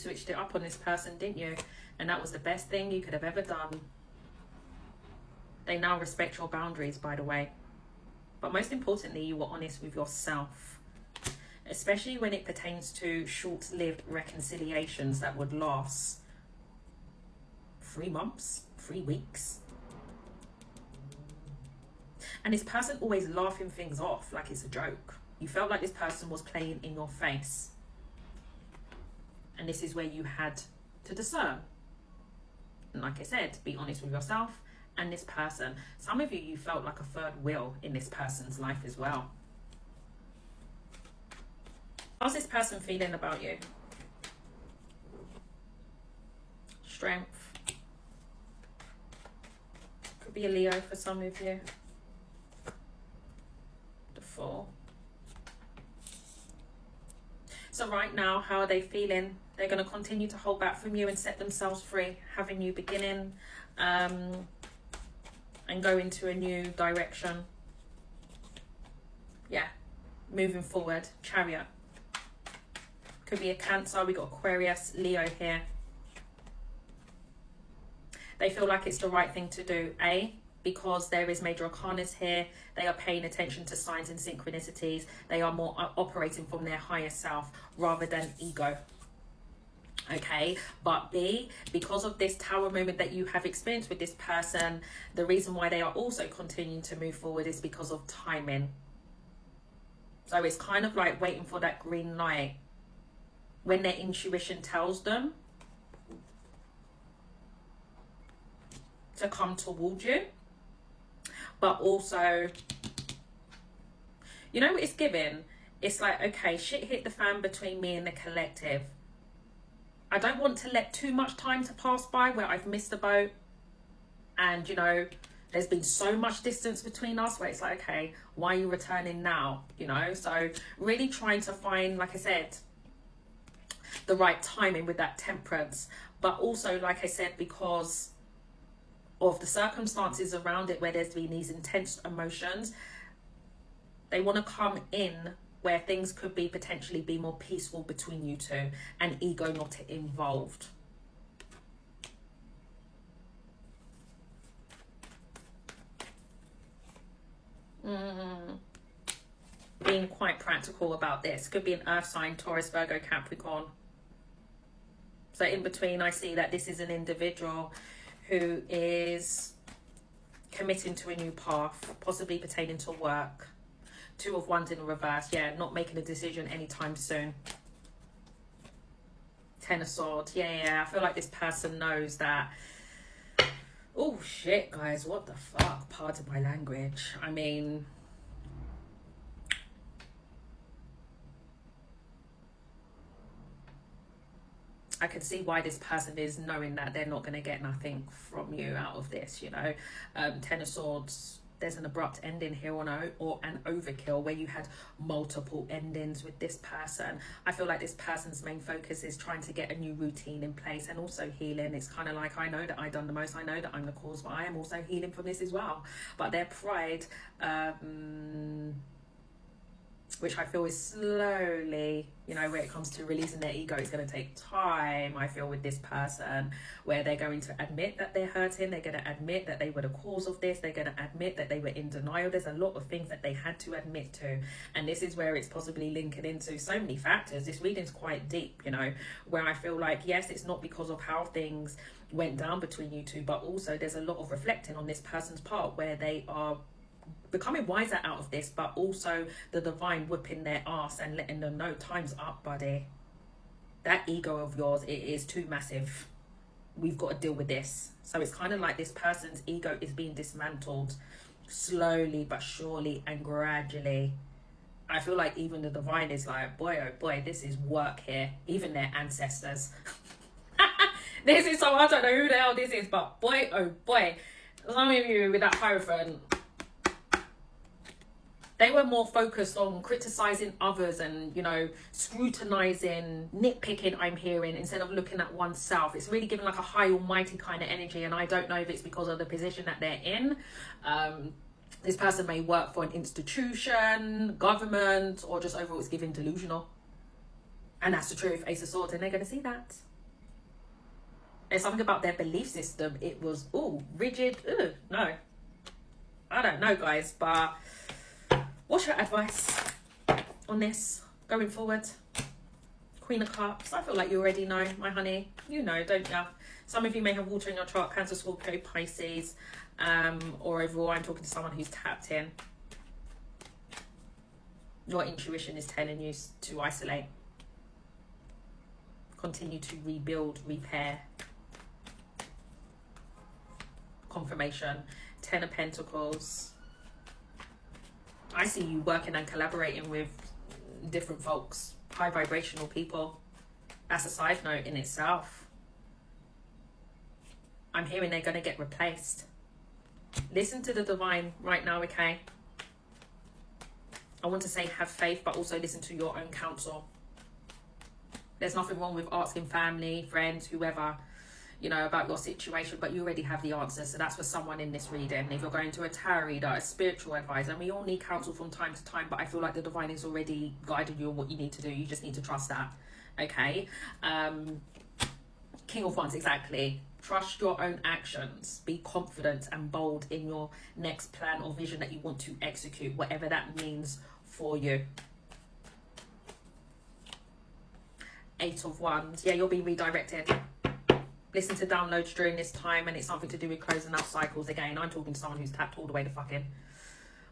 switched it up on this person, didn't you? And that was the best thing you could have ever done. They now respect your boundaries, by the way. But most importantly, you were honest with yourself, especially when it pertains to short-lived reconciliations that would last 3 months, 3 weeks. And this person always laughing things off like it's a joke. You felt like this person was playing in your face. And this is where you had to discern. And like I said, be honest with yourself and this person. Some of you felt like a third wheel in this person's life as well. How's this person feeling about you? Strength. Could be a Leo for some of you. The Fool. So right now, how are they feeling? They're going to continue to hold back from you and set themselves free, having you beginning and go into a new direction. Yeah, moving forward. Chariot. Could be a Cancer. We got Aquarius, Leo here. They feel like it's the right thing to do. Because there is major arcanas here. They are paying attention to signs and synchronicities. They are more operating from their higher self rather than ego. Okay, but B, because of this Tower moment that you have experienced with this person, the reason why they are also continuing to move forward is because of timing. So it's kind of like waiting for that green light when their intuition tells them to come towards you. But also, you know what it's giving? It's like, okay, shit hit the fan between me and the collective. I don't want to let too much time to pass by where I've missed the boat. And, you know, there's been so much distance between us where it's like, okay, why are you returning now? You know, so really trying to find, like I said, the right timing with that Temperance. But also, like I said, because of the circumstances around it where there's been these intense emotions, they want to come in where things could be potentially be more peaceful between you two and ego not involved. Being quite practical about this. Could be an earth sign, Taurus, Virgo, Capricorn. So in between, I see that this is an individual who is committing to a new path, possibly pertaining to work. 2 of Wands in reverse. Yeah, not making a decision anytime soon. 10 of Swords. Yeah. I feel like this person knows that. Oh, shit, guys. What the fuck? Pardon my language. I mean, I can see why this person is knowing that they're not going to get nothing from you out of this, you know. 10 of Swords, there's an abrupt ending here or an overkill where you had multiple endings with this person. I feel like this person's main focus is trying to get a new routine in place and also healing. It's kind of like, I know that I've done the most, I know that I'm the cause, but I am also healing from this as well. But their pride, which I feel is slowly, you know, where it comes to releasing their ego, it's going to take time, I feel, with this person, where they're going to admit that they're hurting, they're going to admit that they were the cause of this, they're going to admit that they were in denial. There's a lot of things that they had to admit to, and this is where it's possibly linking into so many factors. This reading's quite deep, you know, where I feel like, yes, it's not because of how things went down between you two, but also there's a lot of reflecting on this person's part where they are becoming wiser out of this, but also the divine whipping their ass and letting them know time's up, buddy. That ego of yours, it is too massive. We've got to deal with this. So it's kind of like this person's ego is being dismantled slowly but surely and gradually. I feel like even the divine is like, boy, oh boy, this is work here. Even their ancestors. This is so, I don't know who the hell this is, but boy, oh boy. Some of you with that Hierophant, they were more focused on criticizing others and, you know, scrutinizing, nitpicking, I'm hearing, instead of looking at oneself. It's really giving like a high almighty kind of energy, and I don't know if it's because of the position that they're in. This person may work for an institution, government, or just overall it's giving delusional. And that's the truth, Ace of Swords, and they're going to see that. There's something about their belief system. It was, oh, rigid. Ugh, no. I don't know, guys, but what's your advice on this going forward? Queen of Cups. I feel like you already know, my honey. You know, don't you? Some of you may have water in your chart, Cancer, Scorpio, Pisces, or overall, I'm talking to someone who's tapped in. Your intuition is telling you to isolate. Continue to rebuild, repair. Confirmation. 10 of Pentacles. I see you working and collaborating with different folks. High vibrational people. That's a side note in itself. I'm hearing they're going to get replaced. Listen to the divine right now, okay? I want to say have faith, but also listen to your own counsel. There's nothing wrong with asking family, friends, whoever, you know, about your situation, but you already have the answers. So that's for someone in this reading. If you're going to a tarot reader, a spiritual advisor, and we all need counsel from time to time, but I feel like the divine is already guiding you on what you need to do. You just need to trust that, okay? King of Wands, exactly. Trust your own actions. Be confident and bold in your next plan or vision that you want to execute, whatever that means for you. 8 of Wands. Yeah, you'll be redirected. Listen to downloads during this time, and it's something to do with closing out cycles. Again, I'm talking to someone who's tapped all the way to fucking.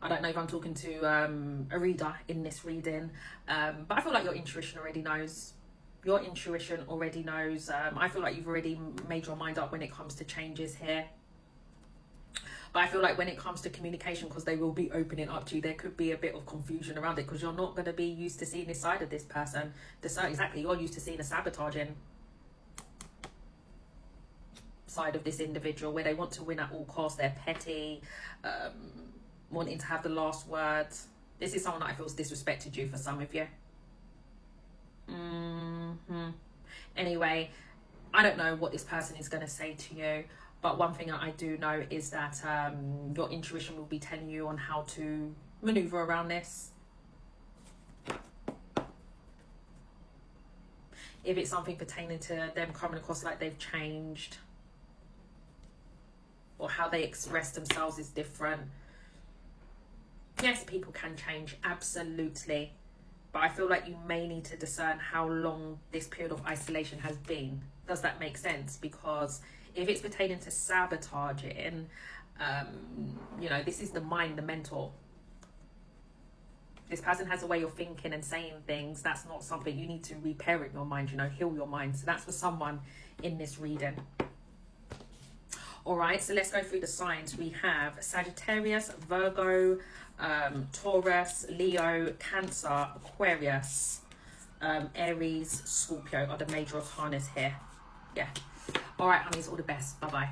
I don't know if I'm talking to a reader in this reading, but I feel like your intuition already knows. Your intuition already knows. I feel like you've already made your mind up when it comes to changes here. But I feel like when it comes to communication, because they will be opening up to you, there could be a bit of confusion around it, because you're not going to be used to seeing this side of this person. Exactly, you're used to seeing a sabotaging side of this individual, where they want to win at all costs. They're petty, wanting to have the last word. This is someone that I feel has disrespected you for some of you. Anyway, I don't know what this person is going to say to you, but one thing that I do know is that your intuition will be telling you on how to maneuver around this. If it's something pertaining to them coming across like they've changed, or how they express themselves is different. Yes, people can change, absolutely. But I feel like you may need to discern how long this period of isolation has been. Does that make sense? Because if it's pertaining to sabotaging, you know, this is the mind, the mental. This person has a way of thinking and saying things. That's not something you need to repair in your mind, you know, heal your mind. So that's for someone in this reading. All right, so let's go through the signs. We have Sagittarius, Virgo, Taurus, Leo, Cancer, Aquarius, Aries, Scorpio are the major arcanas here. Yeah. All right, honeys, all the best. Bye-bye.